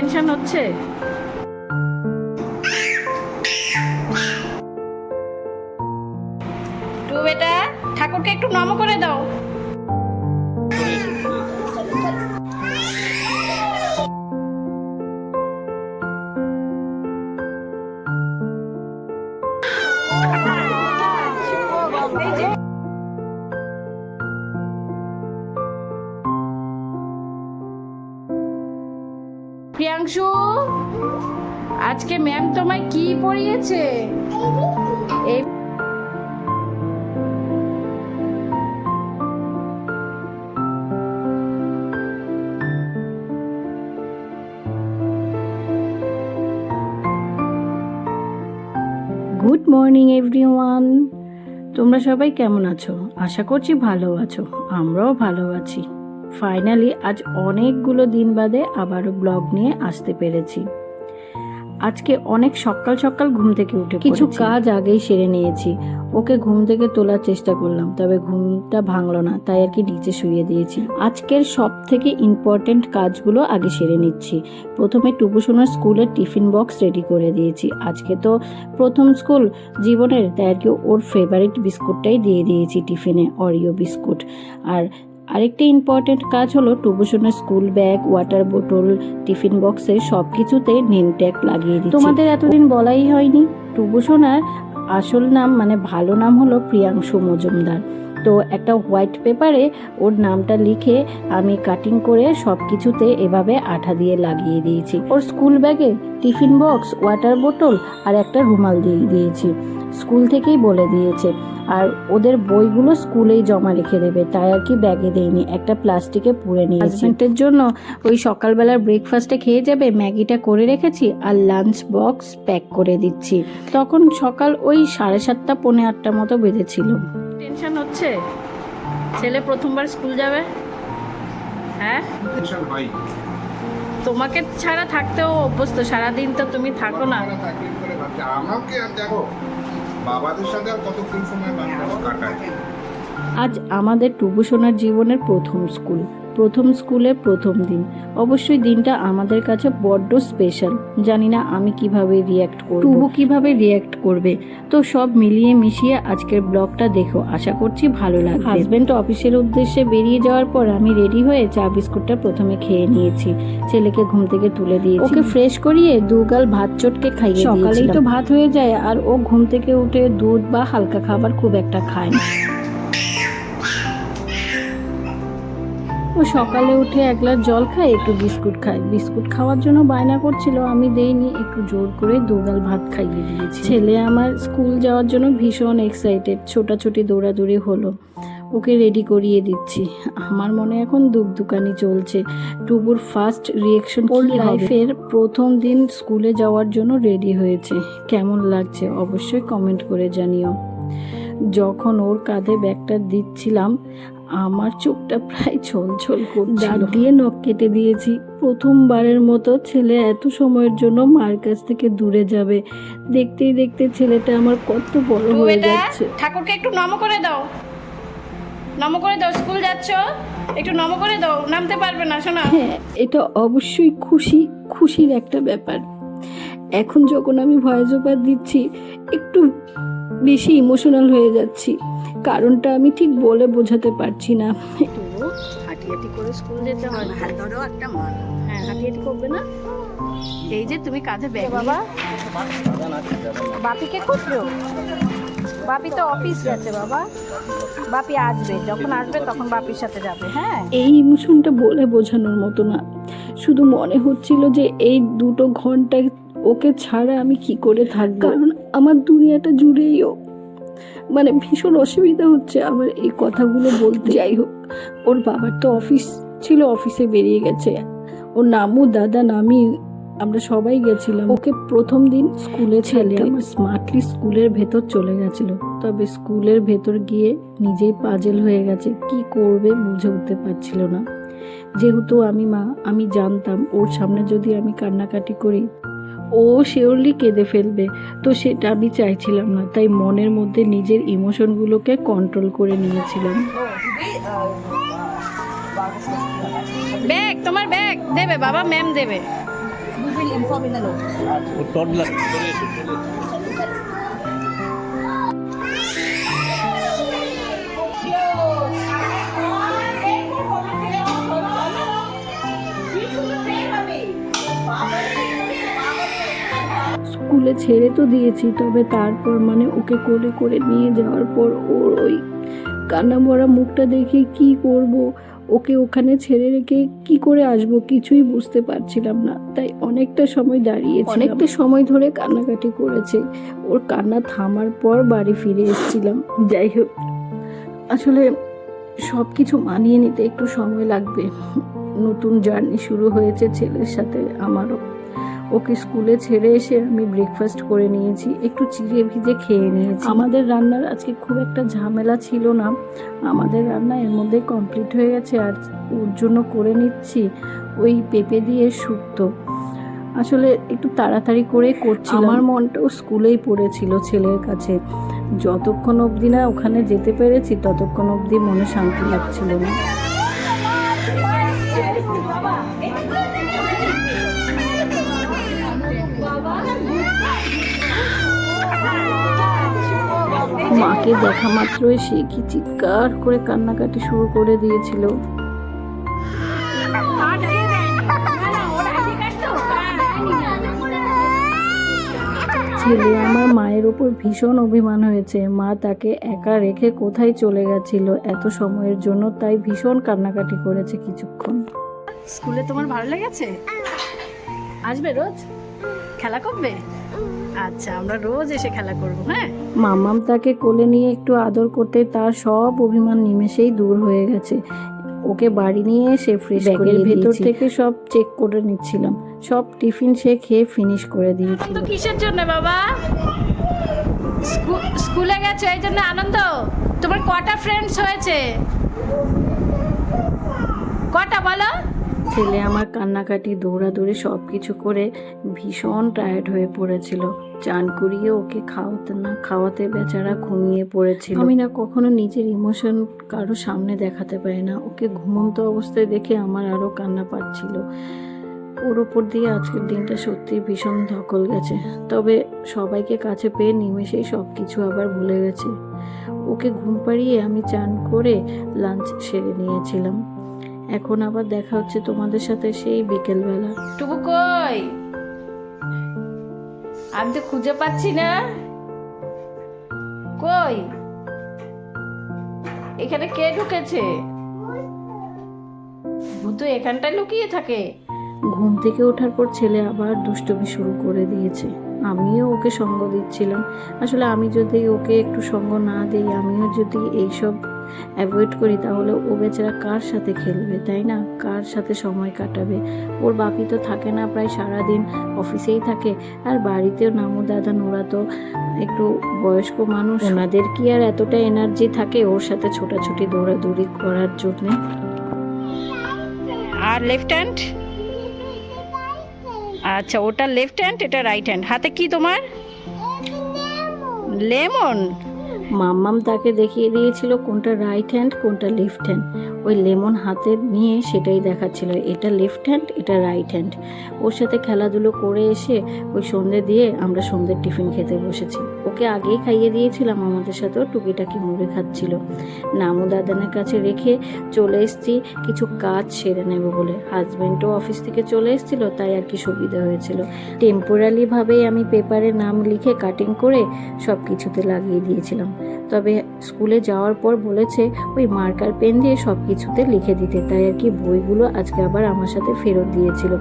Tension হচ্ছে? Two বেটা, ঠাকুরকে একটু নম করে দাও। প্রিয়াংশু, আজকে ম্যাম তোমায় কি পড়িয়েছে? এই গুড মর্নিং এভরিওয়ান, তোমরা সবাই কেমন আছো? আশা করছি ভালো আছো, আমরাও ভালো আছি। ফাইনালি আজ অনেকগুলো দিন বাদে আবারও ব্লগ নিয়ে আসতে পেরেছি। আজকে অনেক সকাল সকাল ঘুম থেকে উঠে কিছু কাজ আগেই সেরে নিয়েছি। ওকে ঘুম থেকে তোলার চেষ্টা করলাম, তবে ঘুমটা ভাঙলো না, তাই আর কি নিচে শুইয়ে দিয়েছি। আজকের সব থেকে ইম্পর্টেন্ট কাজগুলো আগে সেরে নিচ্ছি। প্রথমে টুপুসোনার স্কুলের টিফিন বক্স রেডি করে দিয়েছি। আজকে তো প্রথম স্কুল জীবনের, তাই আর কি ওর ফেভারিট বিস্কুটটাই দিয়ে দিয়েছি টিফিনে, অরিও বিস্কুট। আর আরেকটা ইম্পর্টেন্ট কাজ হলো টুপুসোনার স্কুল ব্যাগ, ওয়াটার বোতল, টিফিন বক্সে সব কিছুতে নেম ট্যাগ লাগিয়ে দিচ্ছি। তোমাদের এতদিন বলাই হয়নি, টুপুসোনার আসল নাম মানে ভালো নাম হলো প্রিয়াংশু মজুমদার। তো একটা হোয়াইট পেপারে ওর নামটা লিখে আমি কাটিং করে সব কিছুতে এভাবে আঠা দিয়ে লাগিয়ে দিয়েছি। ওর স্কুল ব্যাগে টিফিন বক্স, ওয়াটার বোতল আর একটা রুমাল দিয়ে দিয়েছি। স্কুল থেকেই বলে দিয়েছে, আর ওদের বইগুলো স্কুলেই জমা রেখে দেবে, তাই আর কি ব্যাগে দেয়নি, একটা প্লাস্টিকে পুরে নিয়েছি। হাজবেন্ডের জন্য ওই সকালবেলার ব্রেকফাস্টে খেয়ে যাবে ম্যাগিটা করে রেখেছি, আর লাঞ্চ বক্স প্যাক করে দিচ্ছি। তখন সকাল ওই 7:30 পৌনে 8টার মতো বেজেছিল। টেনশন হচ্ছে? ছেলে প্রথমবার স্কুল যাবে, হ্যাঁ? তোমাকে ছাড়া থাকতেও অভ্যস্ত, সারাদিন তো তুমি থাকো না। আমাকে দেখো, বাবাদের সাথে আর কতক্ষণ সময় কাটায়। আজ আমাদের টুপুসোনার জীবনের প্রথম স্কুল, প্রথম স্কুলের প্রথম দিন। অবশ্যই দিনটা আমাদের কাছে বড্ড স্পেশাল। জানি না আমি কিভাবে রিয়্যাক্ট করব, টুবু কিভাবে রিয়্যাক্ট করবে। তো সব মিলিয়ে মিশিয়ে আজকের ব্লগটা দেখো, আশা করছি ভালো লাগবে। হাজবেন্ড অফিসের উদ্দেশ্যে বেরিয়ে যাওয়ার পর আমি রেডি হয়ে চা বিস্কুটটা প্রথমে খেয়ে নিয়েছি। ছেলেকে ঘুম থেকে তুলে দিয়েছি, ওকে ফ্রেশ করিয়ে দুগাল ভাত চটকে খাইয়ে দিয়েছি। সকালেই তো ভাত হয়ে যায়, আর ও ঘুম থেকে উঠে দুধ বা হালকা খাবার খুব একটা খায় না। ও সকালে উঠে এক গ্লাস জল খায়, একটু বিস্কুট খায়। বিস্কুট খাওয়ার জন্য বায়না করছিল, আমি দেইনি, একটু জোর করে দুগাল ভাত খাইয়ে দিয়েছি। ছেলে আমার স্কুল যাওয়ার জন্য ভীষণ এক্সাইটেড, ছোটাছুটি দৌড়াদৌড়ি হলো। ওকে রেডি করিয়ে দিচ্ছি। আমার মনে এখন দুকদুকানি চলছে। টুবুর ফার্স্ট রিয়েকশন, ওর লাইফের প্রথম দিন স্কুলে যাওয়ার জন্য রেডি হয়েছে। কেমন লাগছে অবশ্যই কমেন্ট করে জানিও। যখন ওর কাঁধে ব্যাগটা দিচ্ছিলাম, আমার চোখটা প্রায় ছলছল করছিল। দাঁত দিয়ে নখ কেটে দিয়েছি। প্রথমবারের মতো ছেলে এত সময়ের জন্য মার কাছ থেকে দূরে যাবে। দেখতেই দেখতে ছেলেটা আমার কত বড় হয়ে যাচ্ছে। ঠাকুরকে একটু নম করে দাও, নম করে দাও। স্কুল যাচ্ছ, একটু নম করে দাও, নামতে পারবে না শোনা। হ্যাঁ, এটা অবশ্যই খুশির একটা ব্যাপার। এখন যখন আমি ভয়েস ওভার দিচ্ছি, একটু বেশি ইমোশনাল হয়ে যাচ্ছি। কারণটা আমি ঠিক বলে বোঝাতে পারছি না। হাঁটি করে স্কুল যেতে হয়, হাত ধরেও একটা মান। হ্যাঁ, হাঁটি করবে না। এই যে তুমি কাঁধে ব্যাগ, বাবা বাপিকে খুঁজছো? বাপি তো অফিস গেছে বাবা, বাপি আসবে, যখন আসবে তখন বাপির সাথে যাবে। হ্যাঁ, এই ইমোশনটা বলে বোঝানোর মতো না। শুধু মনে হচ্ছিল যে এই 2 ঘন্টা ওকে ছাড়া আমি কি করে থাকবো, কারণ আমার দুনিয়াটা জুড়েই ও। মানে ভীষণ অসুবিধা হচ্ছে আমার এই কথাগুলো বলতে। যাই হোক, ওর বাবার তো অফিস ছিল, অফিসে বেরিয়ে গেছে। ওর নামু, দাদা, নামি, আমরা সবাই গেছিলাম। ওকে প্রথম দিন স্কুলে ছেলে আমার স্মার্টলি স্কুলের ভেতর চলে গেছিল। তবে স্কুলের ভেতর গিয়ে নিজেই পাজেল হয়ে গেছে, কি করবে বুঝে উঠতে পারছিল না। যেহেতু আমি মা, আমি জানতাম ওর সামনে যদি আমি কান্নাকাটি করি ও শিওরলি কেঁদে ফেলবে। তো সেটা আমি চাইছিলাম না, তাই মনের মধ্যে নিজের ইমোশনগুলোকে কন্ট্রোল করে নিয়েছিলাম। ব্যাগ, তোমার ব্যাগ দেবে বাবা, ম্যাম দেবে। We will inform in the notice. ও টডলার স্কুলে ছেড়ে তো দিয়েছি, তবে তারপর মানে ওকে কোলে করে নিয়ে যাওয়ার পর ওর ওই কান্না ভরা মুখটা দেখে কি করব, ওকে ওখানে ছেড়ে রেখে কি করে আসব কিছুই বুঝতে পারছিলাম না। তাই অনেকটা সময় দাঁড়িয়েছি, অনেকটা সময় ধরে কান্নাকাটি করেছে। ওর কান্না থামার পর বাড়ি ফিরে এসেছিলাম। যাই হোক, আসলে সব কিছু মানিয়ে নিতে একটু সময় লাগবে। নতুন জার্নি শুরু হয়েছে ছেলের সাথে আমারও। ওকে স্কুলে ছেড়ে এসে আমি ব্রেকফাস্ট করে নিয়েছি, একটু চিড়ে ভিজে খেয়ে নিয়েছি। আমাদের রান্নার আজকে খুব একটা ঝামেলা ছিল না, আমাদের রান্না এর মধ্যে কমপ্লিট হয়ে গেছে। আর ওর জন্য করে নিচ্ছি ওই পেঁপে দিয়ে শুক্তো। আসলে একটু তাড়াতাড়ি করে করছি, আমার মনটাও স্কুলেই পড়েছিল ছেলের কাছে। যতক্ষণ অবধি না ওখানে যেতে পেরেছি ততক্ষণ অবধি মনে শান্তি লাগছিল না। মাকে দেখা মাত্রই সে কি চিৎকার করে কান্নাকাটি শুরু করে দিয়েছিল। ছেলে আমার মায়ের ওপর ভীষণ অভিমান হয়েছে। মা তাকে একা রেখে কোথায় চলে গেছিল এত সময়ের জন্য, তাই ভীষণ কান্নাকাটি করেছে কিছুক্ষণ। স্কুলে তোমার ভালো লেগেছে? আসবে রোজ খেলা করবে? আচ্ছা, আমরা রোজ এসে খেলা করব। হ্যাঁ, মাম্মাম তাকে কোলে নিয়ে একটু আদর করতে তার সব অভিমান নিমেষেই দূর হয়ে গেছে। ওকে বাড়ি নিয়ে এসে ফ্রেশ ব্যাগের ভেতর থেকে সব চেক করে নিচ্ছিলাম। সব টিফিন সে খেয়ে ফিনিশ করে দিয়েছিল। তো কিসের জন্য বাবা? স্কুলে গেছে এই জন্য আনন্দ? তোমার কটা ফ্রেন্ডস হয়েছে? কটা বলো? ছেলে আমার কান্নাকাটি দৌড়াদৌড়ি সব কিছু করে ভীষণ টায়ার্ড হয়ে পড়েছিল। চান করিয়ে ওকে খাওয়াতে বেচারা ঘুমিয়ে পড়েছিল। আমি না কখনো নিজের ইমোশন কারো সামনে দেখাতে পারি না। ওকে ঘুমন্ত অবস্থায় দেখে আমার আরও কান্না পাচ্ছিল। ওর ওপর দিয়ে আজকের দিনটা সত্যি ভীষণ ধকল গেছে। তবে সবাইকে কাছে পেয়ে নিমেষেই সব কিছু আবার ভুলে গেছে। ওকে ঘুম পাড়িয়ে আমি চান করে লাঞ্চ সেরে নিয়েছিলাম। এখন আবার দেখা হচ্ছে তোমাদের সাথে সেই বিকেলবেলা। টুবু কই? আমি তো খুঁজে পাচ্ছি না। কই? এখানে কে ঢুকেছে? ভূত এখানটায় লুকিয়ে থাকে। ঘুম থেকে ওঠার পর ছেলে আবার দুষ্টুমি শুরু করে দিয়েছে। আমিও ওকে সঙ্গ দিচ্ছিলাম। আসলে আমি যদি ওকে একটু সঙ্গ না দিই, আমিও যদি এইসব অ্যাভয়েড করি, তাহলে ও বেচারা কার সাথে খেলবে, তাই না? কার সাথে সময় কাটাবে? ওর বাপি তো থাকে না, প্রায় সারাদিন অফিসেই থাকে। আর বাড়িতেও নামু দাদা নোরা তো একটু বয়স্ক মানুষ, ওনাদের কি আর এতটা এনার্জি থাকে ওর সাথে ছোটাছুটি দৌড়াদৌড়ি করার জন্যে? আর লেফট হ্যান্ড? আচ্ছা, ওটা লেফট হ্যান্ড, এটা রাইট হ্যান্ড। হাতে কি তোমার? লেমন। মাম্মাম তাকে দেখিয়ে দিয়েছিল কোনটা রাইট হ্যান্ড কোনটা লেফট হ্যান্ড। ওই লেমন হাতে নিয়ে সেটাই দেখাচ্ছিল, এটা লেফট হ্যান্ড এটা রাইট হ্যান্ড। ওর সাথে খেলাধুলো করে এসে ওই সন্ধে দিয়ে আমরা সন্ধ্যের টিফিন খেতে বসেছি। ওকে আগেই খাইয়ে দিয়েছিলাম, আমাদের সাথেও টুকিটাকি মুড়ে খাচ্ছিল। নামু দাদানের কাছে রেখে চলে এসেছি কিছু কাজ সেরে নেব বলে। হাজব্যান্ডও অফিস থেকে চলে এসেছিলো, তাই আর কি সুবিধা হয়েছিল। টেম্পোরারিভাবেই আমি পেপারে নাম লিখে কাটিং করে সব কিছুতে লাগিয়ে দিয়েছিলাম। তবে স্কুলে যাওয়ার পর বলেছে ওই মার্কার পেন দিয়ে সব কিছুতে লিখে দিতে, তাই আর কি বইগুলো আজকে আবার আমার সাথে ফেরত দিয়েছিল।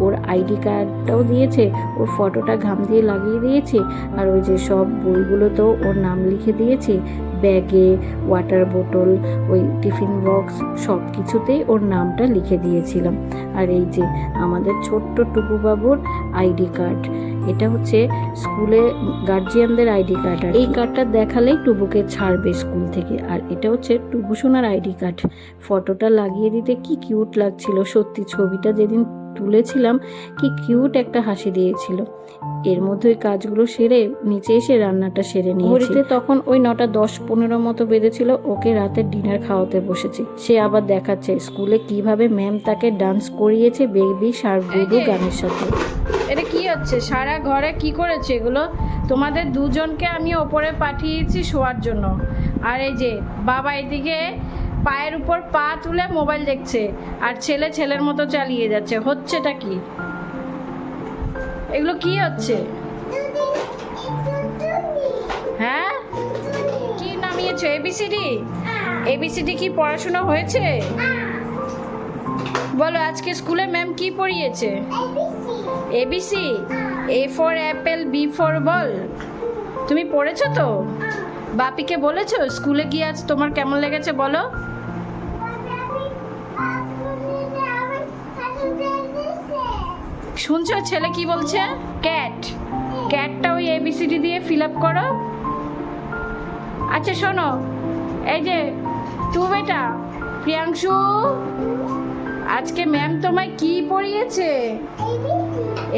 ওর আইডি কার্ডটাও দিয়েছে, ওর ফটোটা ঘাম দিয়ে লাগিয়ে দিয়েছি। আর ওই যে সব বইগুলোতেও ওর নাম লিখে দিয়েছি। ব্যাগে, ওয়াটার বোতল, ওই টিফিন বক্স সব কিছুতেই ওর নামটা লিখে দিয়েছিলাম। আর এই যে আমাদের ছোট্ট টুকু বাবুর আইডি কার্ড, এটা হচ্ছে স্কুলে গার্জিয়ানদের আইডি কার্ড। আর এই কার্ডটা দেখালেই টুবুকে ছাড়বে স্কুল থেকে। আর এটা হচ্ছে টুবু সোনার আইডি কার্ড। ফটোটা লাগিয়ে দিতে কি কিউট লাগছিল সত্যি। ছবিটা যেদিন তুলেছিলাম কি কিউট একটা হাসি দিয়েছিল। এর মধ্যে ওই কাজগুলো সেরে নিচে এসে রান্নাটা সেরে নিয়েছি। ঘড়িতে তখন ওই 9:10-15 মতো বেজেছিল। ওকে রাতের ডিনার খাওয়াতে বসেছি। সে আবার দেখাচ্ছে স্কুলে কিভাবে ম্যাম তাকে ডান্স করিয়েছে বেবি শার্ক ডুডু গানের সাথে। এটা কি হচ্ছে? সারা ঘরে কি করেছে এগুলো? তোমাদের দুজনকে আমি ওপরে পাঠিয়েছি শোয়ার জন্য, আর এই যে বাবা এদিকে পায়ের উপর পা তুলে মোবাইল দেখছে, আর ছেলে ছেলের মতো চালিয়ে যাচ্ছে। হচ্ছেটা কি? এগুলো কি হচ্ছে? হ্যাঁ, কি নামিয়েছো? এবিসিডি? এবিসিডি কি পড়াশোনা হয়েছে? বলো আজকে স্কুলে ম্যাম কি পড়িয়েছে? A B C. A for apple, B for ball. তুমি পড়েছো তো? বাপিকে বলেছো স্কুলে গিয়ে আজ তোমার কেমন লেগেছে বলো? শুনছো ছেলে কি বলছে? ক্যাট। ক্যাটটা ওই এবিসিডি দিয়ে ফিল আপ করো। আচ্ছা শোনো, এই যে টু বেটা প্রিয়াংশু, আজকে ম্যাম তোমায় কি পড়িয়েছে?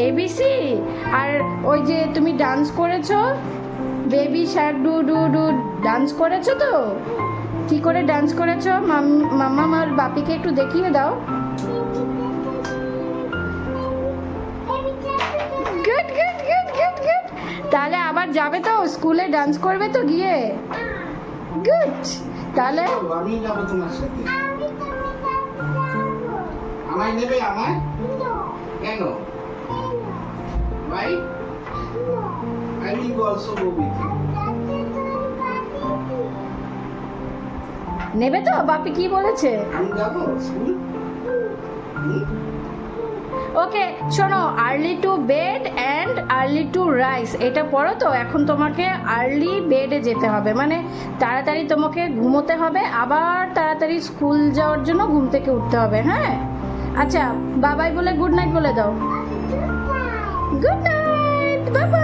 এবিসি। আর ওই যে তুমি ডান্স করেছো, baby Shark do do do, dance করেছো তো? কি করে ডান্স করেছো মাম্মা আর বাপিকে একটু দেখিয়ে দাও। Good good good good good. তাহলে আবার যাবে তো স্কুলে, ডান্স করবে তো গিয়ে? গুড। তাহলে আমি যাবো তোমার সাথে। আমায় নেবে? আমায় কেন? ভাই I will also go with you. নেবে তো? বাপি কি বলেছে? আমি যাবো স্কুল। ওকে শোনো, early to bed and early two rice, এটা পড়ো তো। এখন তোমাকে আর্লি বেডে যেতে হবে, মানে তাড়াতাড়ি তোমাকে ঘুমোতে হবে, আবার তাড়াতাড়ি স্কুল যাওয়ার জন্য ঘুম থেকে উঠতে হবে। হ্যাঁ আচ্ছা, বাবাই বলে গুড নাইট বলে দাও। গুড নাইট, বাবা।